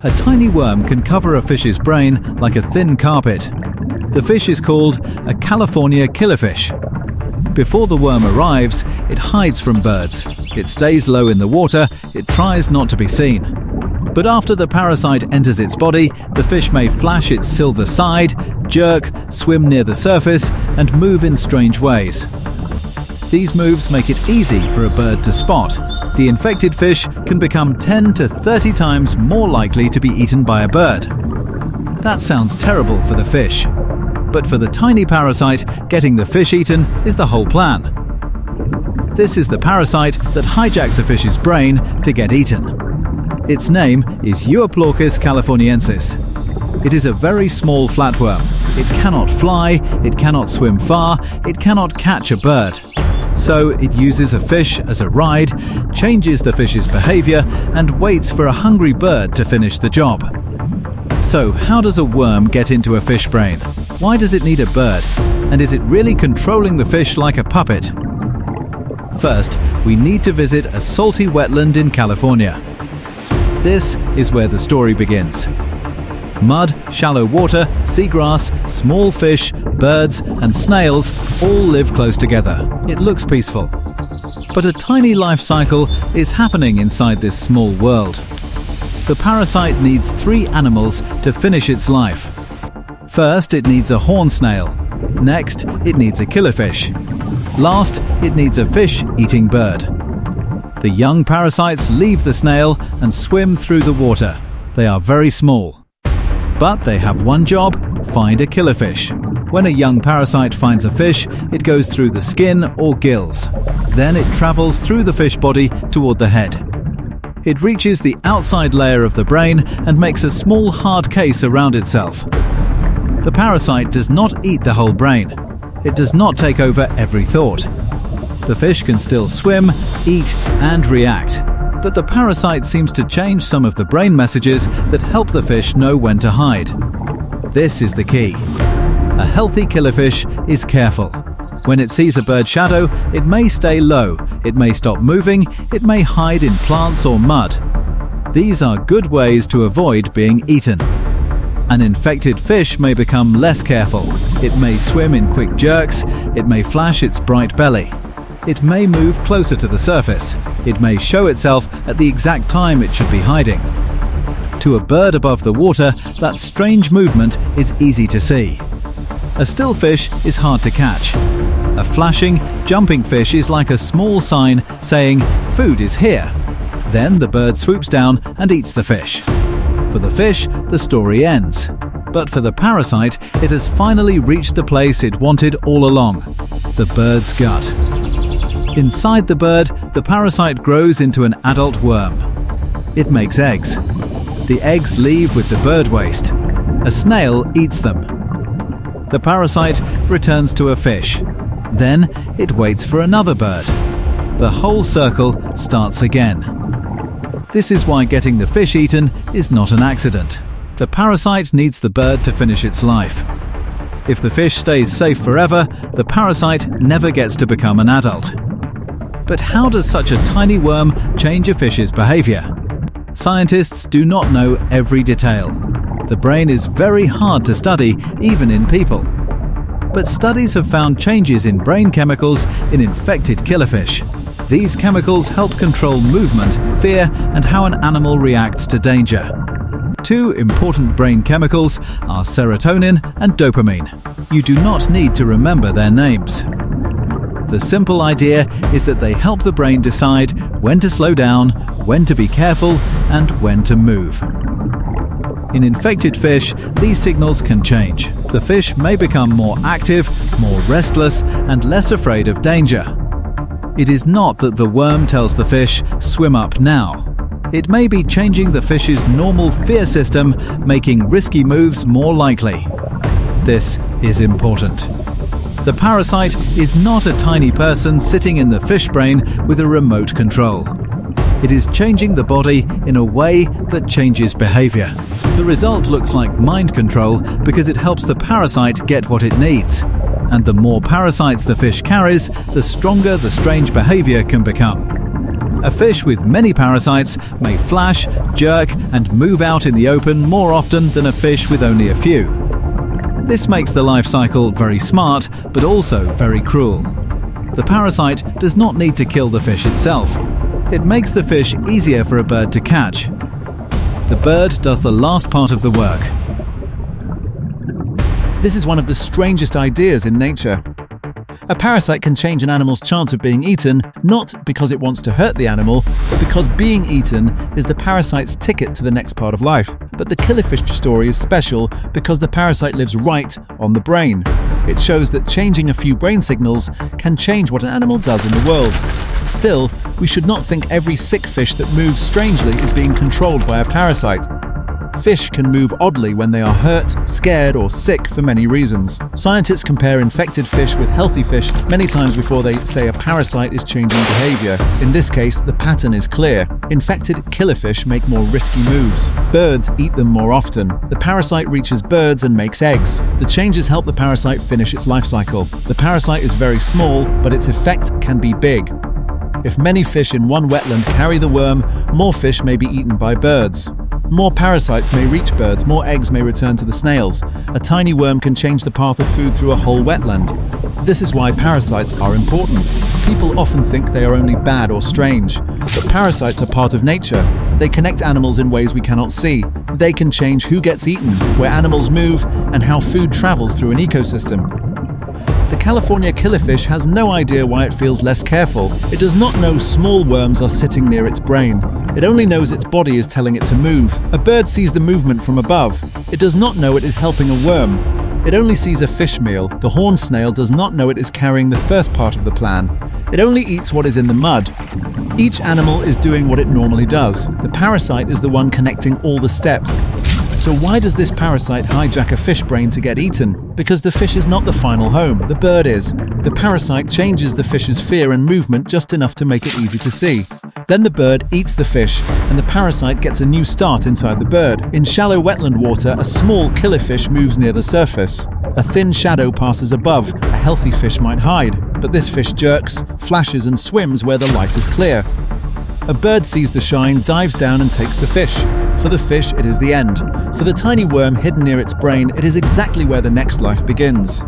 A tiny worm can cover a fish's brain like a thin carpet. The fish is called a California killifish. Before the worm arrives, it hides from birds. It stays low in the water, it tries not to be seen. But after the parasite enters its body, the fish may flash its silver side, jerk, swim near the surface, and move in strange ways. These moves make it easy for a bird to spot. The infected fish can become 10 to 30 times more likely to be eaten by a bird. That sounds terrible for the fish. But for the tiny parasite, getting the fish eaten is the whole plan. This is the parasite that hijacks a fish's brain to get eaten. Its name is Euhaplorchis californiensis. It is a very small flatworm. It cannot fly, it cannot swim far, it cannot catch a bird. So it uses a fish as a ride, changes the fish's behavior, and waits for a hungry bird to finish the job. So how does a worm get into a fish brain? Why does it need a bird? And is it really controlling the fish like a puppet? First, we need to visit a salty wetland in California. This is where the story begins. Mud, shallow water, seagrass, small fish, birds, and snails all live close together. It looks peaceful. But a tiny life cycle is happening inside this small world. The parasite needs 3 animals to finish its life. First, it needs a horn snail. Next, it needs a killifish. Last, it needs a fish-eating bird. The young parasites leave the snail and swim through the water. They are very small. But they have one job: find a killifish. When a young parasite finds a fish, it goes through the skin or gills. Then it travels through the fish body toward the head. It reaches the outside layer of the brain and makes a small hard case around itself. The parasite does not eat the whole brain. It does not take over every thought. The fish can still swim, eat, and react. But the parasite seems to change some of the brain messages that help the fish know when to hide. This is the key. A healthy killifish is careful. When it sees a bird shadow, it may stay low, it may stop moving, it may hide in plants or mud. These are good ways to avoid being eaten. An infected fish may become less careful. It may swim in quick jerks, it may flash its bright belly. It may move closer to the surface. It may show itself at the exact time it should be hiding. To a bird above the water, that strange movement is easy to see. A still fish is hard to catch. A flashing, jumping fish is like a small sign saying, "Food is here." Then the bird swoops down and eats the fish. For the fish, the story ends. But for the parasite, it has finally reached the place it wanted all along: the bird's gut. Inside the bird, the parasite grows into an adult worm. It makes eggs. The eggs leave with the bird waste. A snail eats them. The parasite returns to a fish. Then it waits for another bird. The whole circle starts again. This is why getting the fish eaten is not an accident. The parasite needs the bird to finish its life. If the fish stays safe forever, the parasite never gets to become an adult. But how does such a tiny worm change a fish's behavior? Scientists do not know every detail. The brain is very hard to study, even in people. But studies have found changes in brain chemicals in infected killifish. These chemicals help control movement, fear, and how an animal reacts to danger. 2 important brain chemicals are serotonin and dopamine. You do not need to remember their names. The simple idea is that they help the brain decide when to slow down, when to be careful, and when to move. In infected fish, these signals can change. The fish may become more active, more restless, and less afraid of danger. It is not that the worm tells the fish, "Swim up now." It may be changing the fish's normal fear system, making risky moves more likely. This is important. The parasite is not a tiny person sitting in the fish brain with a remote control. It is changing the body in a way that changes behavior. The result looks like mind control because it helps the parasite get what it needs. And the more parasites the fish carries, the stronger the strange behavior can become. A fish with many parasites may flash, jerk, and move out in the open more often than a fish with only a few. This makes the life cycle very smart, but also very cruel. The parasite does not need to kill the fish itself. It makes the fish easier for a bird to catch. The bird does the last part of the work. This is one of the strangest ideas in nature. A parasite can change an animal's chance of being eaten, not because it wants to hurt the animal, but because being eaten is the parasite's ticket to the next part of life. But the killifish story is special because the parasite lives right on the brain. It shows that changing a few brain signals can change what an animal does in the world. Still, we should not think every sick fish that moves strangely is being controlled by a parasite. Fish can move oddly when they are hurt, scared, or sick for many reasons. Scientists compare infected fish with healthy fish many times before they say a parasite is changing behavior. In this case, the pattern is clear. Infected killifish make more risky moves. Birds eat them more often. The parasite reaches birds and makes eggs. The changes help the parasite finish its life cycle. The parasite is very small, but its effect can be big. If many fish in one wetland carry the worm, more fish may be eaten by birds. More parasites may reach birds, more eggs may return to the snails. A tiny worm can change the path of food through a whole wetland. This is why parasites are important. People often think they are only bad or strange, but parasites are part of nature. They connect animals in ways we cannot see. They can change who gets eaten, where animals move, and how food travels through an ecosystem. The California killifish has no idea why it feels less careful. It does not know small worms are sitting near its brain. It only knows its body is telling it to move. A bird sees the movement from above. It does not know it is helping a worm. It only sees a fish meal. The horned snail does not know it is carrying the first part of the plan. It only eats what is in the mud. Each animal is doing what it normally does. The parasite is the one connecting all the steps. So why does this parasite hijack a fish brain to get eaten? Because the fish is not the final home, the bird is. The parasite changes the fish's fear and movement just enough to make it easy to see. Then the bird eats the fish, and the parasite gets a new start inside the bird. In shallow wetland water, a small killifish moves near the surface. A thin shadow passes above. A healthy fish might hide, but this fish jerks, flashes, and swims where the light is clear. A bird sees the shine, dives down, and takes the fish. For the fish, it is the end. For the tiny worm hidden near its brain, it is exactly where the next life begins.